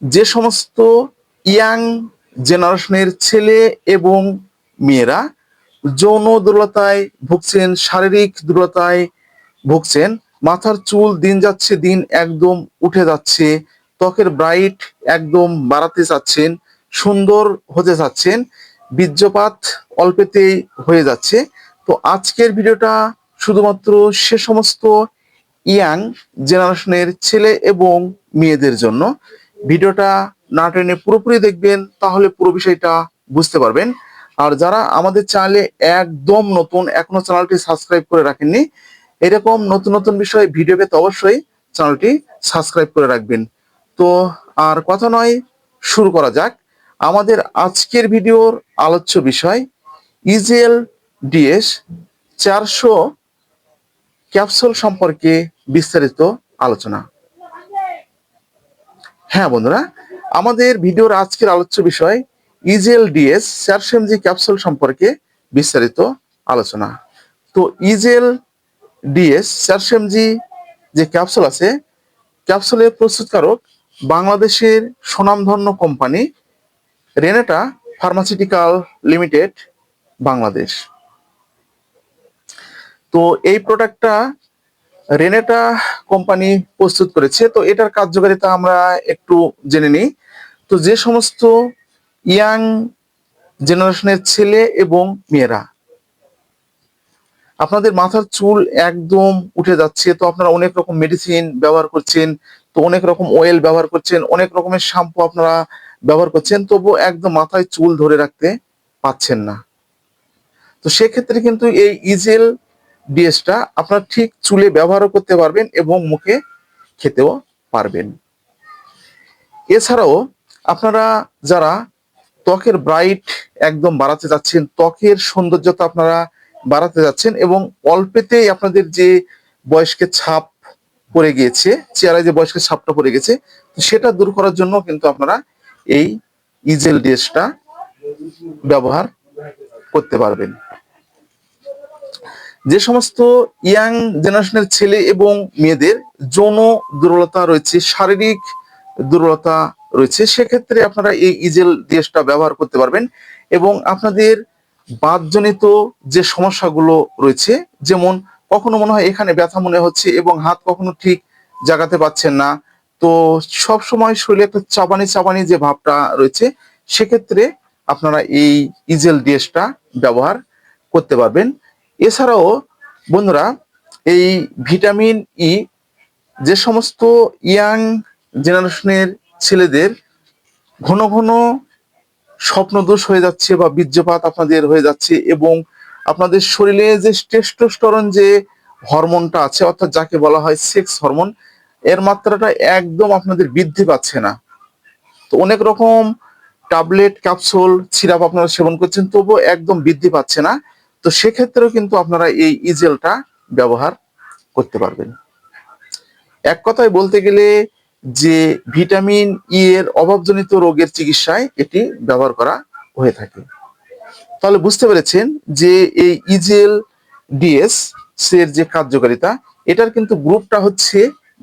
যে সমস্ত ইয়াং জেনারেশনের ছেলে এবং মেয়েরা যৌন দুর্বলতায় ভুগছেন, শারীরিক দুর্বলতায় ভুগছেন, মাথার চুল দিন যাচ্ছে দিন একদম উঠে যাচ্ছে, ত্বকের ব্রাইট একদম বাড়াতে চাচ্ছেন, সুন্দর হতে চাচ্ছেন, বীর্যপাত অল্পেতেই হয়ে যাচ্ছে, তো আজকের ভিডিওটা শুধুমাত্র সে সমস্ত ইয়াং জেনারেশনের ছেলে এবং মেয়েদের জন্য। ভিডিওটা না টেনে পুরোপুরি দেখবেন, তাহলে পুরো বিষয়টা বুঝতে পারবেন। আর যারা আমাদের চ্যানেলে একদম নতুন, এখনো চ্যানেলটি সাবস্ক্রাইব করে রাখেননি, এরকম নতুন নতুন বিষয় ভিডিও পেতে অবশ্যই চ্যানেলটি সাবস্ক্রাইব করে রাখবেন। তো আর কথা নয়, শুরু করা যাক। আমাদের আজকের ভিডিওর আলোচ্য বিষয় ইজেল ডিএস 400 ক্যাপসুল সম্পর্কে বিস্তারিত আলোচনা। হ্যাঁ বন্ধুরা, আমাদের ভিডিওর আজকের আলোচ্য বিষয় ইজেল ডিএস 400 mg ক্যাপসুল সম্পর্কে বিস্তারিত আলোচনা। তো ইজেল ডিএস 400 mg যে ক্যাপসুল আছে, ক্যাপসুলের প্রস্তুতকারক বাংলাদেশের সুনামধন্য company Renata pharmaceutical limited, Bangladesh. তো এই প্রোডাক্টটা রেনেটা কোম্পানি প্রস্তুত করেছে। তো এটার কার্যকারিতা আমরা একটু জেনে নিই। তো যে সমস্ত ইয়াং জেনারেশনের ছেলে এবং মেয়েরা আপনাদের মাথার চুল একদম উঠে যাচ্ছে, তো আপনারা অনেক রকম মেডিসিন ব্যবহার করছেন, তো অনেক রকম অয়েল ব্যবহার করছেন, অনেক রকমের শ্যাম্পু আপনারা ব্যবহার করছেন, তবু একদম মাথায় চুল ধরে রাখতে পাচ্ছেন না। তো সেক্ষেত্রে কিন্তু এই ইজেল ডিএসটা আপনারা ঠিক চুলে ব্যবহারও করতে পারবেন এবং মুখে খেতেও পারবেন। এছাড়াও আপনারা যারা ত্বকের ব্রাইট একদম বাড়াতে যাচ্ছেন, ত্বকের সৌন্দর্যতা আপনারা বাড়াতে যাচ্ছেন এবং অল্পেতেই আপনাদের যে বয়স্কের ছাপ পড়ে গিয়েছে, চেহারায় যে বয়স্কের ছাপটা পড়ে গেছে, তো সেটা দূর করার জন্য কিন্তু আপনারা এই ইজেল ডিএসটা ব্যবহার করতে পারবেন। যে সমস্ত ইয়াং জেনারেশনের ছেলে এবং মেয়েদের যৌন দুর্বলতা রয়েছে, শারীরিক দুর্বলতা রয়েছে, সেক্ষেত্রে আপনারা এই ইজেল ডিএসটা ব্যবহার করতে পারবেন এবং আপনাদের বাতজনিত যে সমস্যাগুলো রয়েছে, যেমন কখনো মনে হয় এখানে ব্যথা মনে হচ্ছে এবং হাত কখনো ঠিক জাগাতে পারছেন না, তো সব সময় শরীরে একটা চাবানি চাবানি যে ভাবটা রয়েছে, সেক্ষেত্রে আপনারা এই ইজেল ডিএসটা ব্যবহার করতে পারবেন। এছাড়াও বন্ধুরা, এই ভিটামিন ই যে সমস্ত ইয়াং জেনারেশনের ছেলেদের ঘন ঘন স্বপ্নদোষ হয়ে যাচ্ছে বা বীর্যপাত আপনাদের হয়ে যাচ্ছে এবং আপনাদের শরীরে যে টেস্টোস্টেরন যে হরমোনটা আছে, অর্থাৎ যাকে বলা হয় সেক্স হরমোন, এর মাত্রাটা একদম আপনাদের বৃদ্ধি পাচ্ছে না, তো অনেক রকম ট্যাবলেট, ক্যাপসুল, সিরাপ আপনারা সেবন করছেন, তবুও একদম বৃদ্ধি পাচ্ছে না, তো সেক্ষেত্রেও কিন্তু আপনারা এই ইজেলটা ব্যবহার করতে পারবেন। এক কথায় বলতে গেলে যে ভিটামিন ই এর অভাবজনিত রোগের চিকিৎসায় এটি ব্যবহার করা হয়ে থাকে। তাহলে বুঝতে পেরেছেন যে এই ইজেল ডিএস এর যে কার্যকারিতা, এটার কিন্তু গ্রুপটা হচ্ছে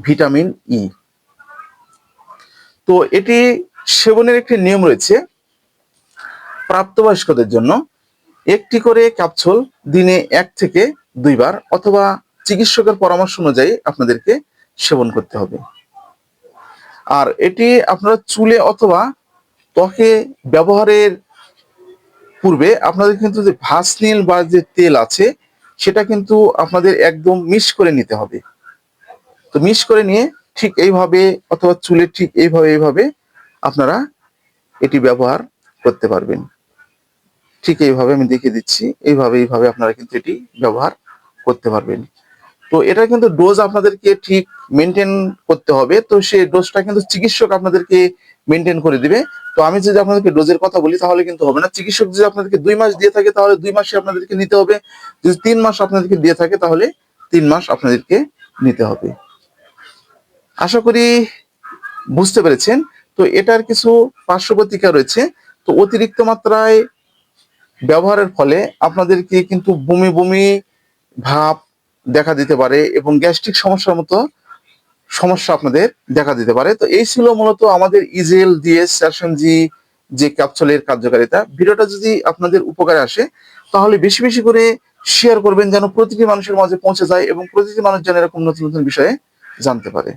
ভিটামিন ই। তো এটি সেবনের একটি নিয়ম রয়েছে। প্রাপ্তবয়স্কদের জন্য একটি করে ক্যাপসুল দিনে 1 থেকে 2 বার অথবা চিকিৎসকের পরামর্শ অনুযায়ী আপনাদেরকে সেবন করতে হবে। আর এটি আপনারা চুলে অথবা ত্বকে ব্যবহারের পূর্বে আপনাদের কিন্তু যে ভাসলিন বা যে তেল আছে, সেটা কিন্তু আপনাদের একদম মিক্স করে নিতে হবে। তো মিক্স করে নিয়ে ঠিক এইভাবে অথবা চুলে ঠিক এইভাবে আপনারা এটি ব্যবহার করতে পারবেন। ঠিক এইভাবে আমি দেখিয়ে দিচ্ছি, এইভাবে আপনারা কিন্তু এটি ব্যবহার করতে পারবেন। তো এটা কিন্তু ডোজ আপনাদেরকে ঠিক মেনটেন করতে হবে, তো সেই ডোজটা কিন্তু চিকিৎসক আপনাদেরকে মেনটেন করে দিবে। তো আমি যদি আপনাদেরকে ডোজের কথা বলি তাহলে কিন্তু হবে না। চিকিৎসক যদি আপনাদেরকে 2 মাস দিয়ে থাকে তাহলে 2 মাসে আপনাদেরকে নিতে হবে, যদি 3 মাস আপনাদেরকে দিয়ে থাকে তাহলে 3 মাস আপনাদেরকে নিতে হবে। আশা করি বুঝতে পেরেছেন। তো এটার কিছু পার্শ্ব প্রতিক্রিয়া রয়েছে। তো অতিরিক্ত মাত্রায় ব্যবহারের ফলে আপনাদেরকে কিন্তু বমি বমি ভাব দেখা দিতে পারে এবং গ্যাস্ট্রিক সমস্যার মতো সমস্যা আপনাদের দেখা দিতে পারে। তো এই ছিল মূলত আমাদের ইজেল ডিএস 400 যে ক্যাপসুলের কার্যকারিতা। ভিডিওটা যদি আপনাদের উপকারে আসে তাহলে বেশি বেশি করে শেয়ার করবেন যেন প্রতিটি মানুষের মাঝে পৌঁছে যায় এবং প্রতিটি মানুষ যেন এরকম নতুন নতুন বিষয়ে জানতে পারে।